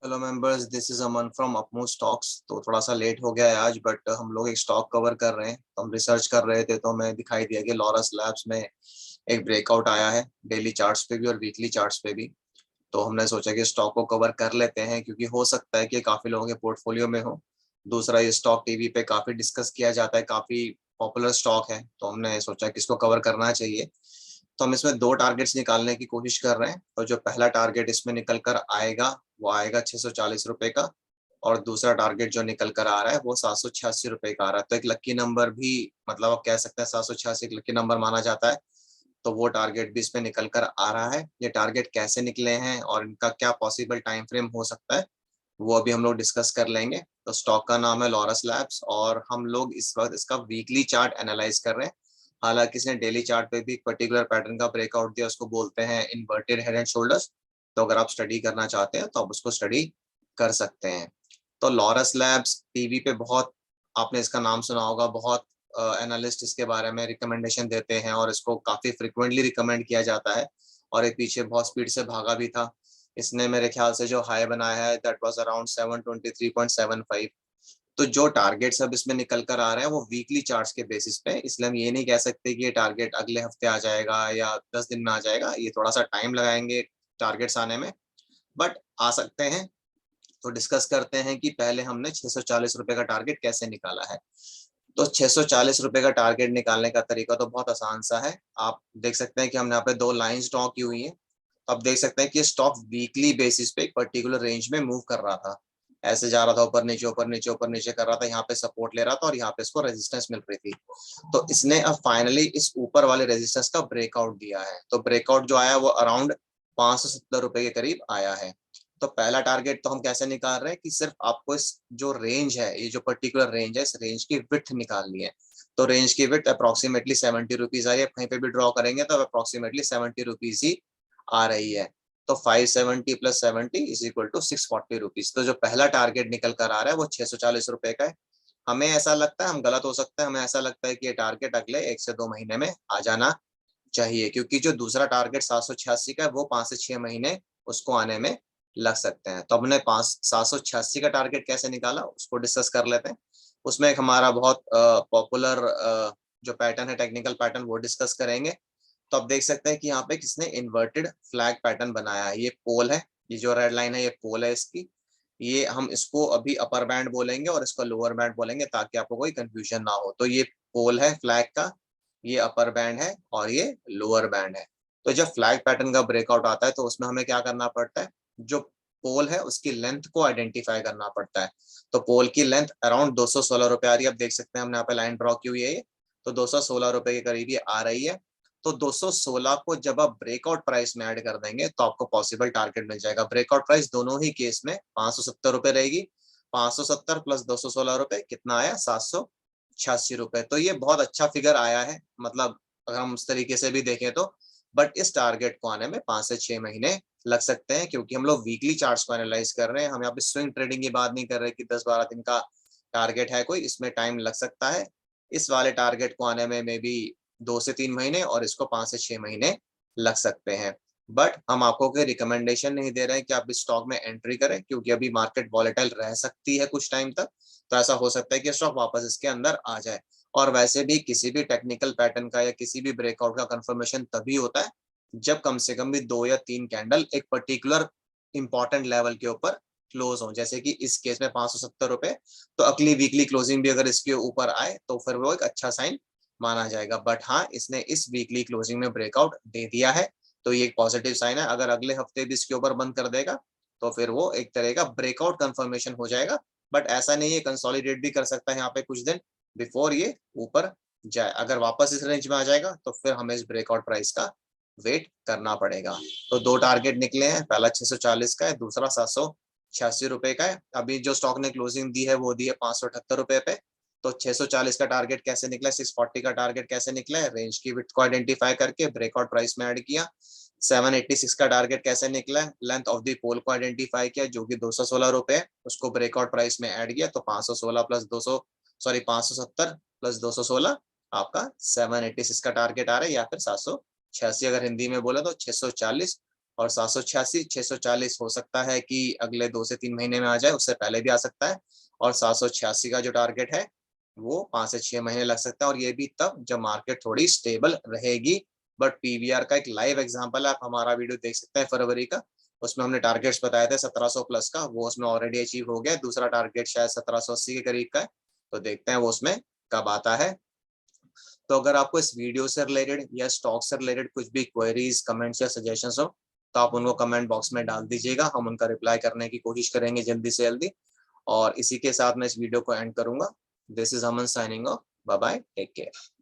Hello members, this is Aman from अपमू stocks. तो थोड़ा सा लेट हो गया है आज, बट हम लोग एक स्टॉक कवर कर रहे हैं। तो हम रिसर्च कर रहे थे तो हमें दिखाई दिया कि लॉरस लैब्स में एक ब्रेकआउट आया है, डेली चार्ट्स पे भी और वीकली चार्ट्स पे भी। तो हमने सोचा कि स्टॉक को कवर कर लेते हैं, क्योंकि हो सकता है कि काफी लोगों के पोर्टफोलियो में हो। दूसरा, ये स्टॉक टीवी पे काफी डिस्कस किया जाता है, काफी पॉपुलर स्टॉक है, तो हमने सोचा कि इसको कवर करना चाहिए। तो हम इसमें दो टारगेट्स निकालने की कोशिश कर रहे हैं। और जो पहला टारगेट इसमें निकल कर आएगा वो आएगा 640 रुपए का। और दूसरा टारगेट जो निकल कर आ रहा है वो 786 रुपए का आ रहा है। तो एक लक्की नंबर भी, मतलब आप कह सकते हैं 786 एक लक्की नंबर माना जाता है। तो वो टारगेट भी इसमें निकल कर आ रहा है। ये टारगेट कैसे निकले हैं और इनका क्या पॉसिबल टाइम फ्रेम हो सकता है, वो अभी हम लोग डिस्कस कर लेंगे। तो स्टॉक का नाम है लॉरस लैब्स और हम लोग इस वक्त इसका वीकली चार्ट एनालाइज कर रहे हैं। हालांकि इसने डेली चार्ट पे भी एक पर्टिकुलर पैटर्न का ब्रेकआउट दिया, उसको बोलते हैं इन्वर्टेड हेड एंड शोल्डर्स। तो अगर आप स्टडी करना चाहते हैं तो आप उसको स्टडी कर सकते हैं। तो लॉरस लैब्स टीवी पे बहुत, आपने इसका नाम सुना होगा, बहुत एनालिस्ट इसके बारे में रिकमेंडेशन देते हैं और इसको काफी फ्रिक्वेंटली रिकमेंड किया जाता है। और एक पीछे बहुत स्पीड से भागा भी था। इसने मेरे ख्याल से जो हाई बनाया है दैट वाज अराउंड 723.75। तो जो टारगेट्स अब इसमें निकल कर आ रहे हैं वो वीकली चार्ट्स के बेसिस पे, इसलिए हम ये नहीं कह सकते कि ये टारगेट अगले हफ्ते आ जाएगा या 10 दिन में आ जाएगा। ये थोड़ा सा टाइम लगाएंगे टारगेट्स आने में, बट आ सकते हैं। तो डिस्कस करते हैं कि पहले हमने 640 रुपए का टारगेट कैसे निकाला है। तो 640 रुपए का टारगेट निकालने का तरीका तो बहुत आसान सा है। आप देख सकते हैं कि हमने यहाँ पे दो लाइंस ड्रॉ की हुई हैं। तो आप देख सकते हैं कि स्टॉक वीकली बेसिस पे एक पर्टिकुलर रेंज में मूव कर रहा था। ऐसे जा रहा था, ऊपर नीचे ऊपर नीचे ऊपर नीचे कर रहा था, यहाँ पे सपोर्ट ले रहा था और यहाँ पे इसको रेजिस्टेंस मिल रही थी। तो इसने अब फाइनली इस ऊपर वाले रेजिस्टेंस का ब्रेकआउट दिया है। तो ब्रेकआउट जो आया वो अराउंड 570 रुपए के करीब आया है। तो पहला टारगेट तो हम कैसे निकाल रहे हैं कि सिर्फ आपको इस जो रेंज है, ये जो पर्टिकुलर रेंज है, इस रेंज की विड्थ निकालनी है। तो रेंज की विड्थ अप्रोक्सीमेटली 70 रुपीज आ रही है। कहीं पे भी ड्रॉ करेंगे तो अप्रोक्सीमेटली 70 रुपीज ही आ रही है। तो 570 plus 70 is equal to 640 rupees. तो जो पहला टारगेट निकल कर आ रहा है वो 640 रुपए का है। हमें ऐसा लगता है, हम गलत हो सकते हैं, हमें ऐसा लगता है कि ये टारगेट अगले 1 से 2 महीने में आ जाना चाहिए, क्योंकि जो दूसरा टारगेट 786 का है वो 5 से 6 महीने उसको आने में लग सकते हैं। तो हमने 786 का टारगेट कैसे निकाला उसको डिस्कस कर लेते हैं। उसमें एक हमारा बहुत पॉपुलर जो पैटर्न है, टेक्निकल पैटर्न, वो डिस्कस करेंगे। तो आप देख सकते हैं कि यहाँ पे किसने इन्वर्टेड फ्लैग पैटर्न बनाया है। ये पोल है, ये जो रेड लाइन है ये पोल है इसकी। ये हम इसको अभी अपर बैंड बोलेंगे और इसको लोअर बैंड बोलेंगे ताकि आपको कोई कंफ्यूजन ना हो। तो ये पोल है फ्लैग का, ये अपर बैंड है और ये लोअर बैंड है। तो जब फ्लैग पैटर्न का ब्रेकआउट आता है तो उसमें हमें क्या करना पड़ता है, जो पोल है उसकी लेंथ को आइडेंटिफाई करना पड़ता है। तो पोल की लेंथ अराउंड 216 रुपए आ रही है। आप देख सकते हैं हमने यहाँ पे लाइन ड्रॉ की हुई है ये। तो 216 रुपए के करीब ये आ रही है। तो 216 को जब आप ब्रेकआउट प्राइस में ऐड कर देंगे तो आपको पॉसिबल टारगेट मिल जाएगा। ब्रेकआउट प्राइस दोनों ही केस में 570 रुपए रहेगी। 570 प्लस 216 रुपए कितना आया, 786 रुपए। तो ये बहुत अच्छा फिगर आया है, मतलब अगर हम उस तरीके से भी देखें तो। बट इस टारगेट को आने में 5 से 6 महीने लग सकते हैं, क्योंकि हम लोग वीकली चार्ट्स को एनालाइज कर रहे हैं। हम यहाँ पे स्विंग ट्रेडिंग की बात नहीं कर रहे कि 10-12 दिन का टारगेट है कोई, इसमें टाइम लग सकता है। इस वाले टारगेट को आने में मे बी 2 से 3 महीने और इसको 5 से 6 महीने लग सकते हैं। बट हम आपको कोई रिकमेंडेशन नहीं दे रहे हैं कि आप इस स्टॉक में एंट्री करें, क्योंकि अभी मार्केट वॉलेटाइल रह सकती है कुछ टाइम तक। तो ऐसा हो सकता है कि स्टॉक वापस इसके अंदर आ जाए। और वैसे भी किसी भी टेक्निकल पैटर्न का या किसी भी ब्रेकआउट का कंफर्मेशन तभी होता है जब कम से कम भी 2 या 3 कैंडल एक पर्टिकुलर इंपॉर्टेंट लेवल के ऊपर क्लोज हो। जैसे कि इस केस में 570 रुपए, तो अगली वीकली क्लोजिंग भी अगर इसके ऊपर आए तो फिर वो एक अच्छा साइन माना जाएगा। बट हाँ, इसने इस वीकली क्लोजिंग में ब्रेकआउट दे दिया है, तो ये एक पॉजिटिव साइन है। अगर अगले हफ्ते भी इसके ऊपर बंद कर देगा तो फिर वो एक तरह का ब्रेकआउट कंफर्मेशन हो जाएगा। बट ऐसा नहीं है, कंसोलिडेट भी कर सकता है यहाँ पे कुछ दिन बिफोर ये ऊपर जाए। अगर वापस इस रेंज में आ जाएगा तो फिर हमें इस ब्रेकआउट प्राइस का वेट करना पड़ेगा। तो दो टारगेट निकले हैं, पहला 640 का है, दूसरा 786 रुपए का है। अभी जो स्टॉक ने क्लोजिंग दी है वो दी है 578 रुपए पे। तो 640 का टारगेट कैसे निकला, 640 का टारगेट कैसे निकला है, रेंज की विड्थ को आइडेंटिफाई करके ब्रेकआउट प्राइस में ऐड किया। 786 का टारगेट कैसे निकला है, लेंथ ऑफ द पोल को आइडेंटिफाई किया जो कि 216 रुपए है, उसको ब्रेकआउट प्राइस में ऐड किया। तो 516 प्लस 200, सॉरी 570 प्लस 216 आपका 786 का टारगेट आ रहा है, या फिर 786 अगर हिंदी में बोले तो 640 और 786 640 हो सकता है कि अगले 2 से 3 महीने में आ जाए, उससे पहले भी आ सकता है। और 786 का जो टारगेट है वो 5 से 6 महीने लग सकता है, और ये भी तब जब मार्केट थोड़ी स्टेबल रहेगी। बट पीवीआर का एक लाइव एग्जांपल है, आप हमारा वीडियो देख सकते हैं फरवरी का, उसमें हमने टारगेट्स बताए थे 1700 प्लस का, वो उसमें ऑलरेडी अचीव हो गया। दूसरा टारगेट शायद 1780 के करीब का है, तो देखते हैं वो उसमें कब आता है। तो अगर आपको इस वीडियो से रिलेटेड या स्टॉक से रिलेटेड कुछ भी क्वेरीज, कमेंट्स या सजेशंस हो, तो आप उनको कमेंट बॉक्स में डाल दीजिएगा, हम उनका रिप्लाई करने की कोशिश करेंगे जल्दी से जल्दी। और इसी के साथ मैं इस वीडियो को एंड करूंगा। This is Aman signing off, bye bye, take care.